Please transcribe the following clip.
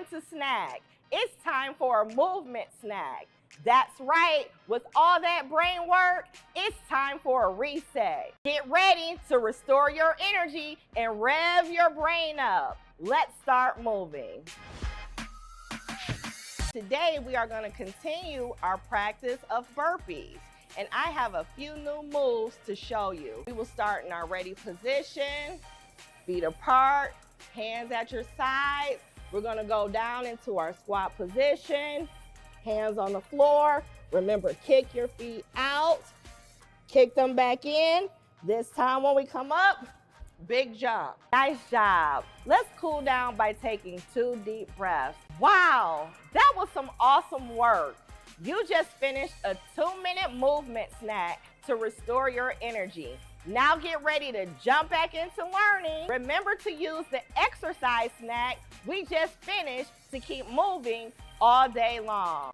to snack. It's time for a movement snack. That's right, with all that brain work, it's time for a reset. Get ready to restore your energy and rev your brain up. Let's start moving. Today, we are going to continue our practice of burpees, and I have a few new moves to show you. We will start in our ready position, feet apart, hands at your sides. We're going to go down into our squat position. Hands on the floor. Remember, kick your feet out. Kick them back in. This time when we come up, big jump. Nice job. Let's cool down by taking 2 deep breaths. Wow, that was some awesome work. You just finished a 2-minute movement snack to restore your energy. Now get ready to jump back into learning. Remember to use the exercise snack we just finished to keep moving all day long.